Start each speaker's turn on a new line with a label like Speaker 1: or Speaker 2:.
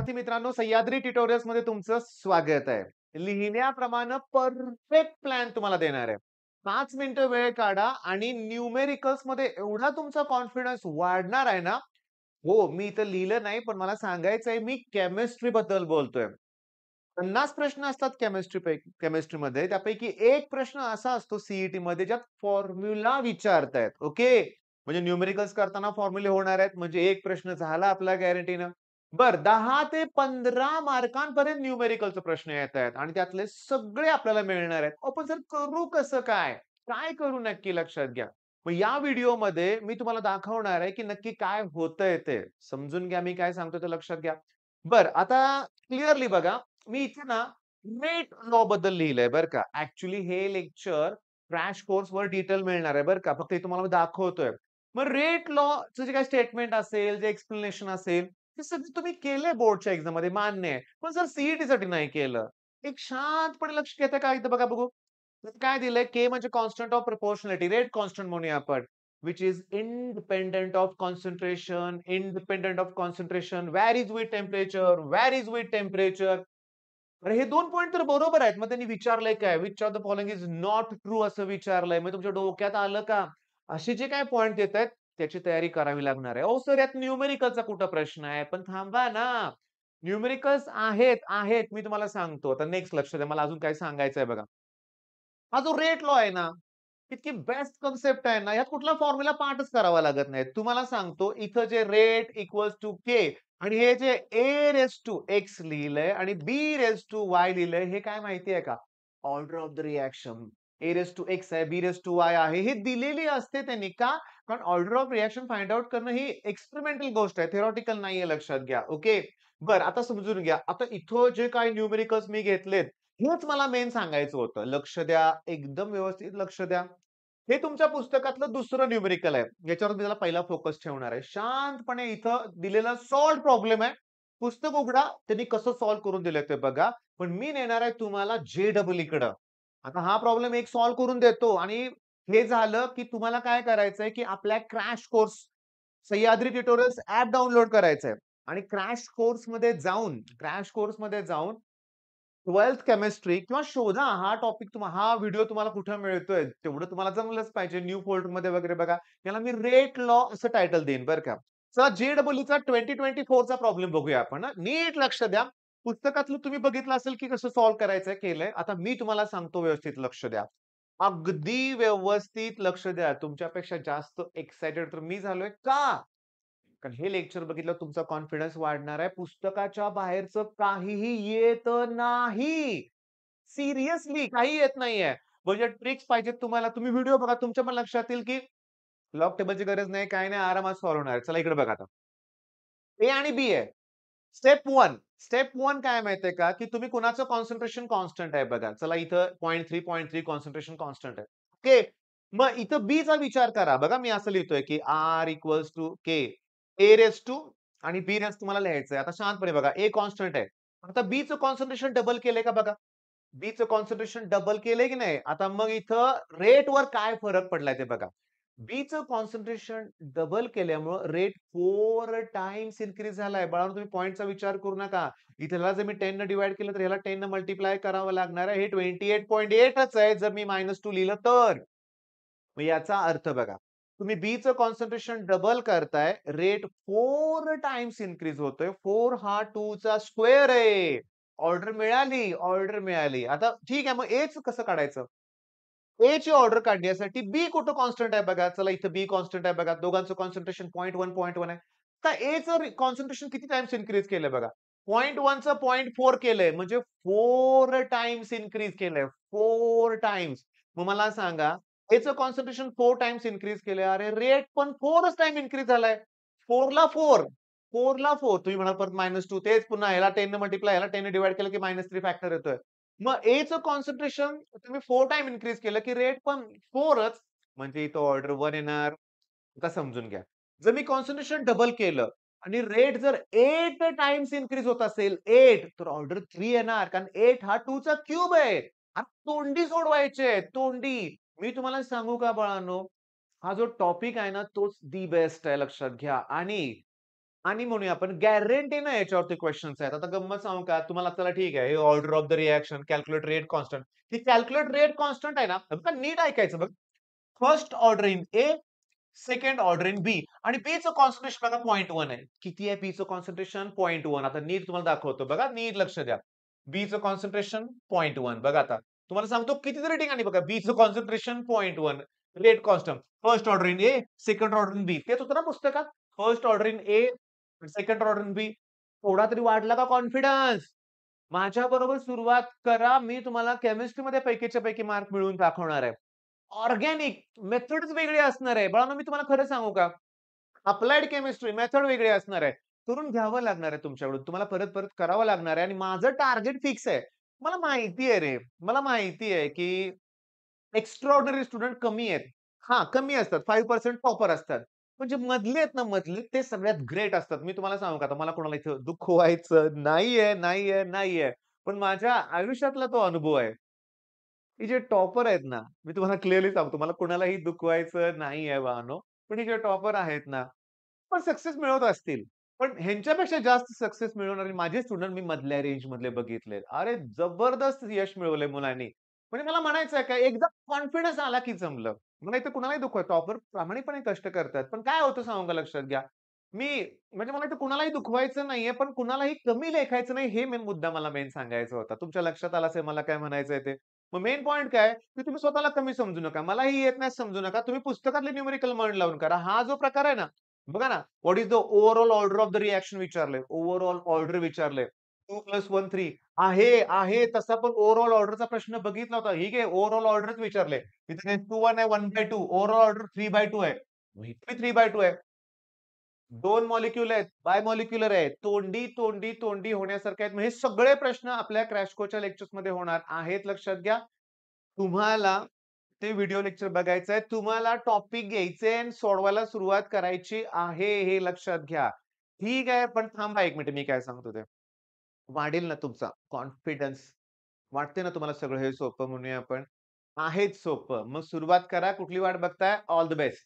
Speaker 1: विद्यार्थी मित्रांनो, सह्याद्री ट्युटोरियल्स मध्ये तुमचं स्वागत आहे. लिहिण्याप्रमाणे परफेक्ट प्लॅन तुम्हाला देणार आहे. 5 मिनिटं वेळ काढा आणि न्यूमेरिकल्स मध्ये एवढा तुमचा कॉन्फिडन्स वाढणार आहे ना. हो, मी इथं लिहिलं नाही, पण मला सांगायचंय मी केमिस्ट्री बद्दल बोलतोय. 50 प्रश्न असतात केमिस्ट्रीमध्ये. त्यापैकी एक प्रश्न असा असतो सीईटी मध्ये ज्यात फॉर्म्युला विचारतायत. ओके. म्हणजे न्यूमेरिकल्स करताना फॉर्म्युले होणार आहेत. म्हणजे एक प्रश्न झाला आपला गॅरंटीनं. बरं 10 ते 15 मार्कांपर्यंत न्यूमेरिकलचे प्रश्न येत आहेत आणि त्यातले सगळे आपल्याला मिळणार आहेत. आपण सर करू कसं काय? काय करू नक्की लक्षात घ्या. मग या व्हिडिओमध्ये मी तुम्हाला दाखवणार आहे, की नक्की काय होतंय ते. समजून घ्या मी काय सांगतोय ते लक्षात घ्या. बरं आता क्लिअरली बघा. मी इथे ना रेट लॉ बद्दल लिहिलंय बरं का. ॲक्चुअली हे लेक्चर क्रॅश कोर्सवर डिटेल मिळणार आहे बरं का. फक्त हे तुम्हाला मी दाखवतोय. मग रेट लॉचं जे काही स्टेटमेंट असेल, जे एक्सप्लेनेशन असेल, ते सगळं तुम्ही केलंय बोर्डच्या एक्झाममध्ये मान्य आहे. पण जर सीईटीसाठी नाही केलं. एक शांतपणे लक्ष घेता का इथं बघा बघू. तर काय दिलंय के म्हणजे constant of proportionality, rate constant म्हणूया आपण. which is independent of concentration, varies with temperature, varies with temperature. अरे हे 2 पॉइंट तर बरोबर आहेत. मग त्यांनी विचारलंय काय? which of the following is not true असं विचारलंय. मग तुमच्या डोक्यात आलं का? असे जे काही पॉइंट देतायत त्याची तयारी करावी लागणार आहे. अहो सर यात न्यूमेरिकलचा कुठं प्रश्न आहे? पण थांबा ना. न्यूमेरिकल्स आहेत. मी तुम्हाला सांगतो. आता नेक्स्ट लक्ष द्या. मला अजून काय सांगायचंय बघा. हा जो रेट लॉ आहे ना, इतकी बेस्ट कन्सेप्ट आहे ना, यात कुठला फॉर्म्युला पाठच करावा लागत नाही. तुम्हाला सांगतो इथं जे रेट इक्वल्स टू के आणि हे जे ए रेस टू एक्स लिहिलंय आणि बी रेस टू वाय लिहिलंय, हे काय माहिती आहे का? Order of the reaction. A raise to x आहे, बी रेस टू वाय आहे. हे दिलेली असते त्यांनी. का? कारण order of reaction find out करणं ही एक्सपेरिमेंटल गोष्ट आहे. थेरॉटिकल नाहीये लक्षात घ्या. ओके. बरं आता समजून घ्या. आता इथं जे काही न्यूमेरिकल्स मी घेतलेत, हेच मला मेन सांगायचं होतं. लक्ष द्या, एकदम व्यवस्थित लक्ष द्या. हे तुमच्या पुस्तकातलं दुसरं न्यूमेरिकल आहे. याच्यावर मी त्याला पहिला फोकस ठेवणार आहे. शांतपणे इथं दिलेला सॉल्व्ह प्रॉब्लेम आहे. पुस्तक उघडा, त्यांनी कसं सॉल्व्ह करून दिलंय ते बघा. पण मी नेणार आहे तुम्हाला जे-डबल-ईकडं. आता हा प्रॉब्लेम एक सॉल्व्ह करून देतो आणि हे झालं, की तुम्हाला काय करायचंय, की आपल्या crash course Sahyadri tutorials app download करायचंय आणि क्रॅश कोर्समध्ये जाऊन 12th केमिस्ट्री किंवा शोधा हा टॉपिक हा व्हिडिओ तुम्हाला कुठे मिळतोय. तेवढं तुम्हाला जमलंच पाहिजे. न्यू फोल्डरमध्ये वगैरे बघा. याला मी रेट लॉ असं टायटल देईन बरं का. चला जे-डबल-ईचा 2024 चा प्रॉब्लेम बघूया आपण हां. नीट लक्ष द्या. पुस्तकातलं तुम्ही बघितलं असेल, की कसं सॉल्व्ह करायचंय केलंय. आता मी तुम्हाला सांगतो व्यवस्थित लक्ष द्या. अगदी व्यवस्थित लक्ष द्या. तुमच्यापेक्षा जास्त एक्साइटेड तर मी झालोय. का? कारण हे लेक्चर बघितल्यावर तुमचा कॉन्फिडन्स वाढणार आहे. पुस्तकाच्या बाहेरचं काहीही येत नाही. सिरियसली काही येत नाहीये. म्हणजे ट्रिक्स पाहिजेत तुम्हाला. तुम्ही व्हिडिओ बघा. तुमच्या पण लक्षात येईल, की लॉग टेबलची गरज नाही, काही नाही. आरामात सॉल्व्ह होणार आहे. चला इकडे बघा आता. ए आणि बी आहे. स्टेप 1 काय माहितीये का, की तुम्ही कुणाचं कॉन्सन्ट्रेशन कॉन्स्टंट आहे बघा. चला इथं 0.3 कॉन्सन्ट्रेशन कॉन्स्टंट आहे. ओके. मग इथं बीचा विचार करा. बघा मी असं लिहितोय, की r equals to k. A raise to आणि बी रेज तुम्हाला लिहायचंय. आता शांतपणे बघा. ए कॉन्स्टंट आहे. आता बीचं कॉन्सन्ट्रेशन डबल केलंय का बघा. बीचं कॉन्सन्ट्रेशन डबल केलंय की नाही? आता मग इथं रेटवर काय फरक पडलाय ते बघा. बीचं कॉन्सन्ट्रेशन डबल केल्यामुळं रेट 4 टाइम्स इन्क्रीज झालाय. बाळांनो तुम्ही पॉइंटचा विचार करू नका. इथे ह्याला जर मी 10 ने डिव्हाईड केलं तर ह्याला 10 ने मल्टिप्लाय करावं लागणार आहे. हे 28.8च आहे जर मी -2 लिहिलं तर. मग याचा अर्थ बघा. तुम्ही बीचं कॉन्सन्ट्रेशन डबल करताय. रेट 4 टाइम्स इन्क्रीज होतोय. 4 हा 2 चा स्क्वेअर आहे. ऑर्डर मिळाली. आता ठीक आहे मग एच कसं काढायचं? ए ची ऑर्डर काढण्यासाठी बी कुठं कॉन्स्टंट आहे बघा. चला इथं बी कॉन्स्टंट आहे बघा. दोघांचं कॉन्सन्ट्रेशन 0.1 आहे. तर एचं कॉन्सन्ट्रेशन किती टाइम्स इन्क्रीज केलंय बघा. 0.1 चं 0.4 केलंय म्हणजे 4 टाइम्स इन्क्रीज केलंय. 4 टाइम्स. मग मला सांगा एचं कॉन्सन्ट्रेशन 4 टाइम्स इन्क्रीज केलंय. अरे रेट पण 4च टाइम इन्क्रीज झालाय. 4 ला 4. 4 ला 4. तुम्ही म्हणाल परत -2 तेच पुन्हा ह्याला 10 ने मल्टिप्लाय ह्याला 10 ने डिव्हाईड केलं की -3 फॅक्टर येतोय. मग Aचं कॉन्सन्ट्रेशन तुम्ही 4 टाइम इन्क्रीज केलं, की रेट पण 4च म्हणजे इथं ऑर्डर 1 येणार. आता समजून घ्या. जर मी कॉन्सन्ट्रेशन डबल केलं आणि रेट जर 8 टाइम्स इन्क्रीज होत असेल 8 तर ऑर्डर 3 येणार. कारण 8 हा 2 चा क्यूब आहे. आता तोंडी सोडवायचे तोंडी. मी तुम्हाला सांगू का बाळांनो, हा जो टॉपिक आहे ना तोच दी बेस्ट आहे लक्षात घ्या. आणि आणि म्हणूया आपण गॅरंटीनं याच्यावरती क्वेशन्स आहेत. आता गंमत सांगू का? तुम्हाला चला ठीक आहे. हे order of the reaction, calculate rate constant. ही कॅल्क्युलेट रेट कॉन्स्टंट आहे ना, बघा नीट ऐकायचं बघ. First order in A, second order in B आणि बीचं कॉन्सन्ट्रेशन बघा 0.1 आहे. किती आहे बीचं कॉन्सन्ट्रेशन? 0.1. आता नीट तुम्हाला दाखवतो बघा, नीट लक्ष द्या. बीचं कॉन्सन्ट्रेशन 0.1 बघा आता. तुम्हाला सांगतो कितीतरी ठिकाणी बघा बीचं concentration 0.1 rate constant. First order in A, second order in B. तेच होतं ना पुस्तकात. First order in A, second order in B. थोडा तरी वाढला का कॉन्फिडन्स? माझ्याबरोबर सुरुवात करा. मी तुम्हाला केमिस्ट्रीमध्ये पैकीच्या पैकी मार्क मिळवून दाखवणार आहे. ऑर्गॅनिक मेथड्स वेगळी असणार आहे. बाळांनो, मी तुम्हाला खरं सांगू का? अप्लाइड केमिस्ट्री मेथड वेगळी असणार आहे. करून घ्यावं लागणार आहे तुमच्याकडून. तुम्हाला परत-परत करावं लागणार आहे आणि माझं टार्गेट फिक्स आहे. मला माहिती आहे रे. मला माहिती आहे, की एक्स्ट्राऑर्डिनरी स्टुडंट कमी आहेत. हां, कमी असतात. 5% टॉपर असतात. पण जे मधले आहेत ना, मधले ते सगळ्यात ग्रेट असतात. मी तुम्हाला सांगू का, आता मला कोणाला इथं दुखवायचं नाहीये, नाहीये, नाहीये. पण माझ्या आयुष्यातला तो अनुभव आहे. ही जे टॉपर आहेत ना, मी तुम्हाला क्लिअरली सांगतो, मला कुणालाही दुखवायचं नाहीये बाळांनो. पण हे जे टॉपर आहेत ना, पण सक्सेस मिळवत असतील. पण ह्यांच्यापेक्षा जास्त सक्सेस मिळवणारे माझे स्टुडंट मी मधल्या रेंजमधले बघितलेत. अरे जबरदस्त यश मिळवलंय मुलांनी. म्हणजे मला म्हणायचं आहे काय एकदा कॉन्फिडन्स आला की जमलं. मग नाहीतर कुणालाही दुखवत टॉपर प्रामाणिकपणे कष्ट करतात. पण काय होतं सांगू का लक्षात घ्या. मी म्हणजे मला इथं कुणालाही दुखवायचं नाहीये, पण कुणालाही कमी लेखायचं नाही हे मेन मुद्दा मला मेन सांगायचा होता. तुमच्या लक्षात आलं असेल मला काय म्हणायचंय ते. मग मेन पॉइंट काय की तुम्ही स्वतःला कमी समजू नका. मलाही येत नाही समजू नका. तुम्ही पुस्तकातले न्यूमेरिकल मन लावून करा. हा जो प्रकार आहे ना, बघा ना, what is the overall order of the reaction विचारलंय. ओव्हरऑल ऑर्डर विचारलंय. 2+1 3 आहे तसा पण ओव्हरऑल ऑर्डरचा प्रश्न बघितला होता. ही घे ओव्हरऑल ऑर्डरच विचारलंय. इथे 2-1 आहे 1/2 ओव्हरऑल ऑर्डर 3/2 आहे. मग इथे 3/2 आहे. 2 मॉलिक्यूल आहेत, बायमॉलिक्युलर आहे. तोंडी होण्यासारखे आहेत. मग हे सगळे प्रश्न आपल्या क्रॅश कोर्सच्या लेक्चर्समध्ये होणार आहेत लक्षात घ्या. तुम्हाला ते व्हिडिओ लेक्चर बघायचं आहे. तुम्हाला टॉपिक घ्यायचे आणि सोडवायला सुरुवात करायची आहे हे लक्षात घ्या. ठीक आहे, पण थांबा 1 मिनिट मी काय सांगतो ते. वाढेल ना तुमचा कॉन्फिडन्स. वाटते ना तुम्हाला सगळं हे सोपं म्हणूया आपण? आहेच सोपं. मग सुरुवात करा. कुठली वाट बघताय? All the best.